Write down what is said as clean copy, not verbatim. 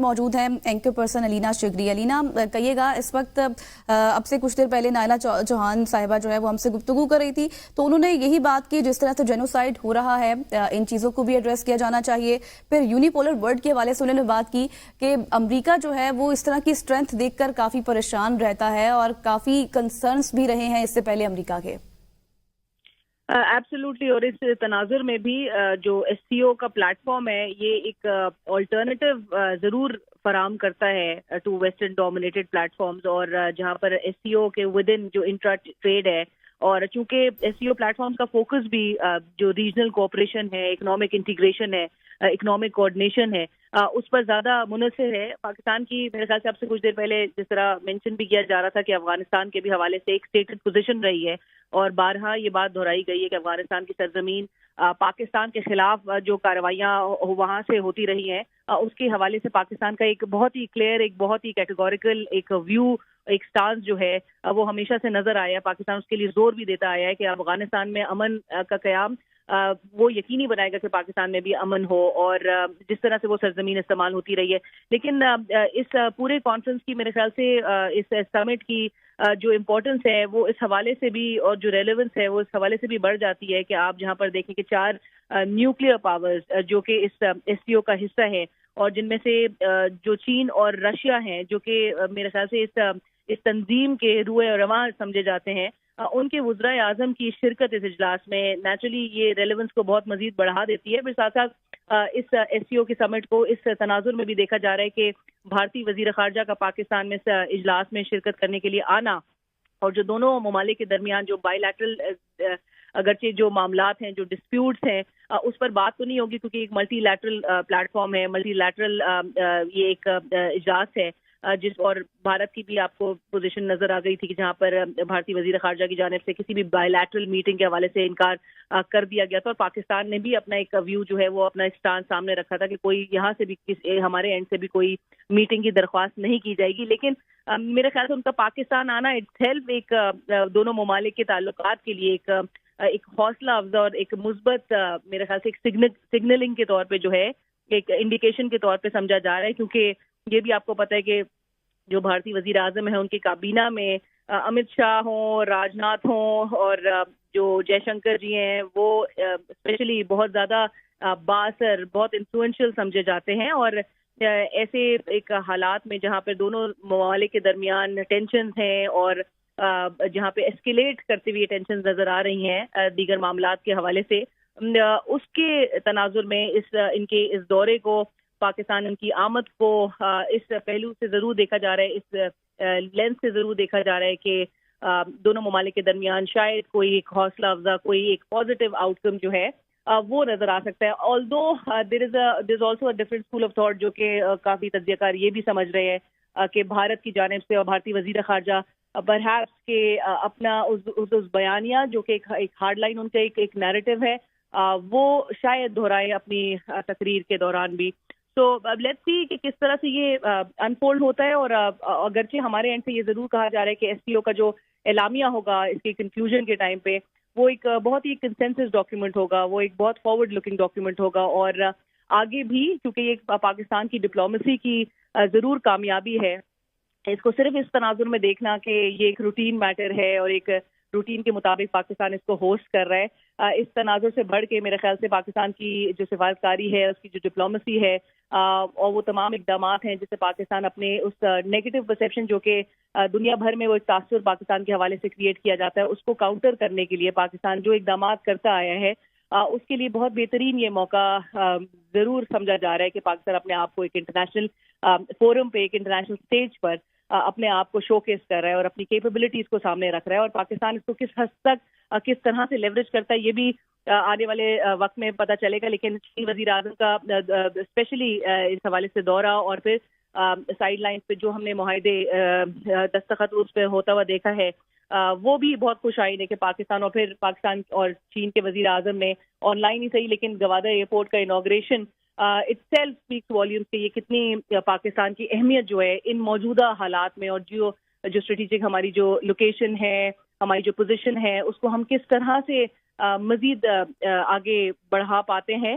موجود ہیں anchor person الینا شگری. الینا کہیے گا, اس وقت اب سے کچھ دیر پہلے نائلہ چوہان صاحبہ جو ہے وہ ہم سے گفتگو کر رہی تھی, تو انہوں نے یہی بات کی جس طرح سے جینوسائیڈ ہو رہا ہے ان چیزوں کو بھی ایڈریس کیا جانا چاہیے. پھر یونیپولر ورلڈ کے حوالے سے انہوں نے بات کی کہ امریکہ جو ہے وہ اس طرح کی اسٹرینتھ دیکھ کر کافی پریشان رہتا ہے اور کافی کنسرنس بھی رہے ہیں اس سے پہلے امریکہ کے. ایبسولوٹلی, اور اس تناظر میں بھی جو ایس سی او کا پلیٹ فارم ہے یہ ایک آلٹرنیٹیو ضرور فراہم کرتا ہے to western dominated platforms, اور جہاں پر ایس سی او کے ود ان جو انٹرا ٹریڈ ہے, اور چونکہ ایس سی او پلیٹ فارمز کا فوکس بھی جو ریجنل کوآپریشن ہے, اکنامک انٹیگریشن ہے, اکنامک کوآرڈینیشن ہے, اس پر زیادہ منحصر ہے. پاکستان کی میرے خیال سے اب سے کچھ دیر پہلے جس طرح مینشن بھی کیا جا رہا تھا کہ افغانستان کے بھی حوالے سے ایک اسٹیٹڈ پوزیشن رہی ہے, اور بارہا یہ بات دہرائی گئی ہے کہ افغانستان کی سرزمین پاکستان کے خلاف جو کارروائیاں وہاں سے ہوتی رہی ہیں, اس کے حوالے سے پاکستان کا ایک بہت ہی کلیئر, ایک بہت ہی کیٹیگوریکل ایک ویو, ایک سٹانس جو ہے وہ ہمیشہ سے نظر آیا ہے. پاکستان اس کے لیے زور بھی دیتا آیا ہے کہ افغانستان میں امن کا قیام وہ یقینی بنائے گا کہ پاکستان میں بھی امن ہو, اور جس طرح سے وہ سرزمین استعمال ہوتی رہی ہے. لیکن اس پورے کانفرنس کی میرے خیال سے اس سمٹ کی جو امپورٹنس ہے وہ اس حوالے سے بھی, اور جو ریلیونس ہے وہ اس حوالے سے بھی بڑھ جاتی ہے کہ آپ جہاں پر دیکھیں کہ 4 نیوکلیئر پاورز جو کہ اس ایس سی او کا حصہ ہے, اور جن میں سے جو چین اور رشیا ہیں جو کہ میرے خیال سے اس تنظیم کے روح رواں سمجھے جاتے ہیں, ان کے وزرائے اعظم کی شرکت اس اجلاس میں نیچرلی یہ ریلیونس کو بہت مزید بڑھا دیتی ہے. پھر ساتھ ساتھ اس ایس سی او کے سمٹ کو اس تناظر میں بھی دیکھا جا رہا ہے کہ بھارتی وزیر خارجہ کا پاکستان میں اجلاس میں شرکت کرنے کے لیے آنا, اور جو دونوں ممالک کے درمیان جو بائی لیٹرل اگرچہ جو معاملات ہیں, جو ڈسپیوٹس ہیں, اس پر بات تو نہیں ہوگی کیونکہ ایک ملٹی لیٹرل پلیٹ فارم ہے, ملٹی لیٹرل یہ ایک اجلاس ہے, جس اور بھارت کی بھی آپ کو پوزیشن نظر آ گئی تھی کہ جہاں پر بھارتی وزیر خارجہ کی جانب سے کسی بھی بائی لیٹرل میٹنگ کے حوالے سے انکار کر دیا گیا تھا, اور پاکستان نے بھی اپنا ایک ویو جو ہے وہ اپنا اسٹانس سامنے رکھا تھا کہ کوئی یہاں سے بھی ہمارے اینڈ سے بھی کوئی میٹنگ کی درخواست نہیں کی جائے گی. لیکن میرے خیال سے ان کا پاکستان آنا اٹ سیلف ایک دونوں ممالک کے تعلقات کے لیے ایک حوصلہ افزا اور ایک مثبت میرے خیال سے ایک سگنلنگ کے طور پہ جو ہے ایک انڈیکیشن کے طور پہ سمجھا جا رہا ہے, کیونکہ یہ بھی آپ کو پتہ ہے کہ جو بھارتی وزیر اعظم ہیں ان کی کابینہ میں امت شاہ ہوں, راج ناتھ ہوں, اور جو جے شنکر جی ہیں وہ اسپیشلی بہت زیادہ بااثر, بہت انفلوئنشل سمجھے جاتے ہیں. اور ایسے ایک حالات میں جہاں پہ دونوں ممالک کے درمیان ٹینشنز ہیں اور جہاں پہ ایسکیلیٹ کرتی ہوئی ٹینشنز نظر آ رہی ہیں دیگر معاملات کے حوالے سے, اس کے تناظر میں ان کے اس دورے کو, پاکستان ان کی آمد کو اس پہلو سے ضرور دیکھا جا رہا ہے, اس لینس سے ضرور دیکھا جا رہا ہے کہ دونوں ممالک کے درمیان شاید کوئی ایک حوصلہ افزا, کوئی ایک پازیٹیو آؤٹ کم جو ہے وہ نظر آ سکتا ہے. آلدو دیر is also a different school of thought جو کہ کافی تجزیہ کار یہ بھی سمجھ رہے ہیں کہ بھارت کی جانب سے اور بھارتی وزیر خارجہ پرہیپس کے اپنا اس بیانیہ جو کہ ایک ہارڈ لائن ان کا ایک نیریٹو ہے وہ شاید دہرائے اپنی تقریر کے دوران بھی. تو لیٹس سی کہ کس طرح سے یہ انفولڈ ہوتا ہے, اور اگرچہ ہمارے اینڈ سے یہ ضرور کہا جا رہا ہے کہ ایس سی او کا جو اعلامیہ ہوگا اس کے کنکلوژن کے ٹائم پہ وہ ایک بہت ہی کنسنسس ڈاکیومنٹ ہوگا, وہ ایک بہت فارورڈ لکنگ ڈاکیومنٹ ہوگا, اور آگے بھی کیونکہ یہ پاکستان کی ڈپلومیسی کی ضرور کامیابی ہے, اس کو صرف اس تناظر میں دیکھنا کہ یہ ایک روٹین میٹر ہے اور ایک روٹین کے مطابق پاکستان اس کو ہوسٹ کر رہا ہے, اس تناظر سے بڑھ کے میرے خیال سے پاکستان کی جو سفارتکاری ہے, اس کی جو ڈپلومیسی ہے, اور وہ تمام اقدامات ہیں جس سے پاکستان اپنے اس نیگیٹو پرسیپشن جو کہ دنیا بھر میں وہ ایک تاثر پاکستان کے حوالے سے کریٹ کیا جاتا ہے, اس کو کاؤنٹر کرنے کے لیے پاکستان جو اقدامات کرتا آیا ہے اس کے لیے بہت بہترین یہ موقع ضرور سمجھا جا رہا ہے کہ پاکستان اپنے آپ کو ایک انٹرنیشنل فورم پہ, ایک انٹرنیشنل اسٹیج پر اپنے آپ کو شو کیس کر رہا ہے اور اپنی کیپیبلٹیز کو سامنے رکھ رہا ہے, اور پاکستان اس کو کس حد تک کس طرح سے لیوریج کرتا ہے یہ بھی آنے والے وقت میں پتہ چلے گا. لیکن وزیر اعظم کا اسپیشلی اس حوالے سے دورہ اور پھر سائڈ لائن پہ جو ہم نے معاہدے دستخط اس پہ ہوتا ہوا دیکھا ہے وہ بھی بہت خوش آئین ہے کہ پاکستان اور پھر پاکستان اور چین کے وزیر اعظم نے آن لائن ہی صحیح لیکن گوادر ایئرپورٹ کا inauguration itself speaks volumes کہ یہ کتنی پاکستان کی اہمیت جو ہے ان موجودہ حالات میں, اور جو اسٹریٹجک ہماری جو لوکیشن ہے, ہماری جو پوزیشن ہے, اس کو ہم کس طرح سے مزید آگے بڑھا پاتے ہیں.